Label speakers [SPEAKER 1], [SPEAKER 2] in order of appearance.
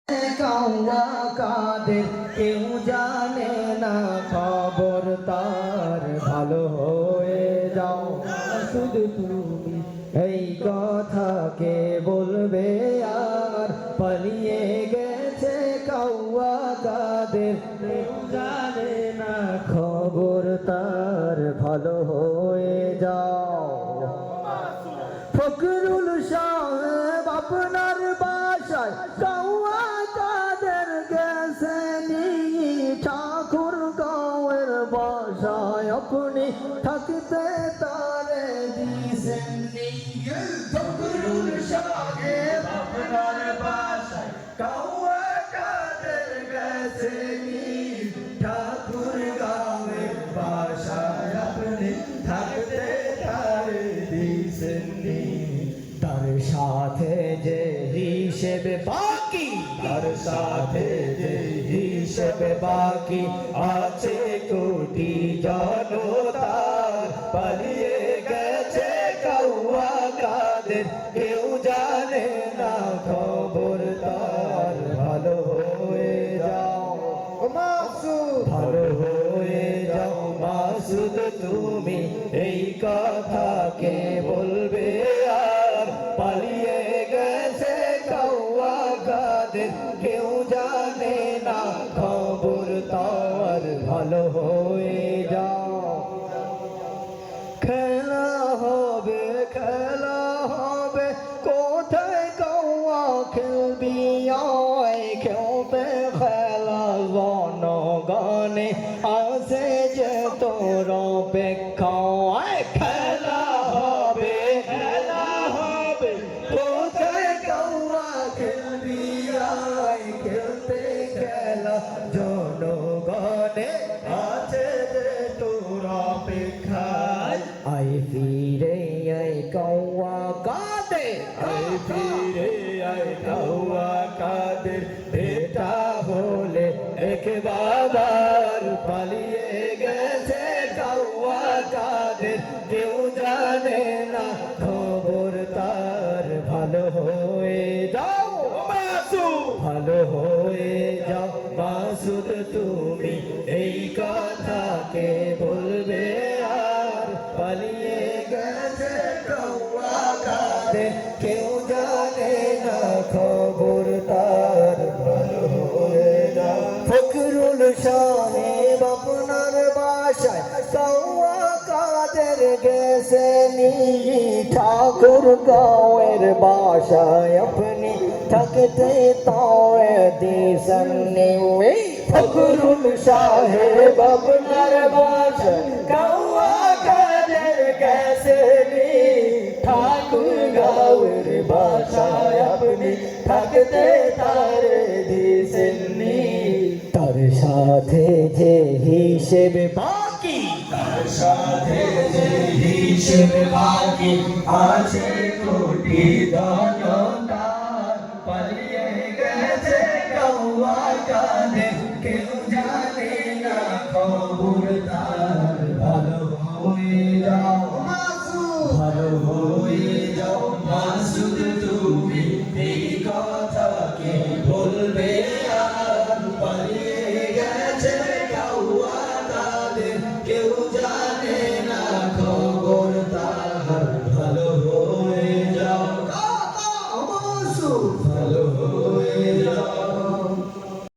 [SPEAKER 1] কাওয়া কাদের কেউ জানে না খবর তার ভালো হয়ে যাও শুধু তুমি এই কথা কে বলবে আর পালিয়ে গেছে কাওয়া কাদের কেউ জানে না খবর তার ভালো হয়ে যাও ফখরুল সাহেব আপনার বাসায় কাওয়া কাদের গেছেন ঠাকুর গাঁয়ের বাসায় আপনি থাকতে তারে দিয়েছেন ফখরুল সাহেব আপনার বাসায় কাওয়া কাদের গেছেন ঠাকুর গাঁয়ের বাসায় আপনি থাকতে তারে দিয়েছেন তার সাথে যে হিসেবে বাকি তার সাথে যে হিসেবে বাকি আছে কোটি জনতার পালিয়ে গেছে কাওয়া কাদের কেউ জানে না খবর তার ভালো হয়ে যাও মাসুদ ভালো হয়ে যাও মাসুদ তুমি এই কথা কে বলবে আর পালিয়ে গেছে কাওয়া কাদের কেউ জানে না খবর তার ভালো হয়ে যাও খেলা হবে কোথায় কাওয়া খেলবি খেলতে খেলা জনগণে আছে যে তোর অপেক্ষায় খেলা হবে কোথায় কাওয়া খেলবি খেলতে খেলা জনগণে আছে যে তোর অপেক্ষায় আই ফিরে আই কাওয়া কাদের আই ফিরে আই কাওয়া কাদের বেটা হলে এক বাবার পালিয়ে গেছে কাওয়া কাদের কেউ জানে না খবর তার ভালো হয়ে যাও মাসুদ ভালো হয়ে যাও মাসুদ তুমি এই কথা কে বলবে আর পালিয়ে গেছে কাওয়া কাদের কেউ জানে না খবর তার ভালো হয়ে যাও ফখরুল সাহেব আপনার বাসায় কাওয়া কাদের গেছেন ঠাকুর গাঁয়ের বাসায় আপনি থাকতে তারে দিয়েছেন ফখরুল সাহেব আপনার বাসায় কাওয়া কাদের গেছেন ঠাকুর গাঁয়ের বাসায় আপনি থাকতে তারে দিয়েছেন তার সাথে যে হিসেবে বাকি তার সাথে যে হিসেবে বাকি আছে কোটি জনতার পালিয়ে গেছে কাওয়া কাদের কেউ জানে না খবর তার ভালো হয়ে যাও মাসুদ ভালো হয়ে যাও মাসুদ তুমি এই কথা কে বলবে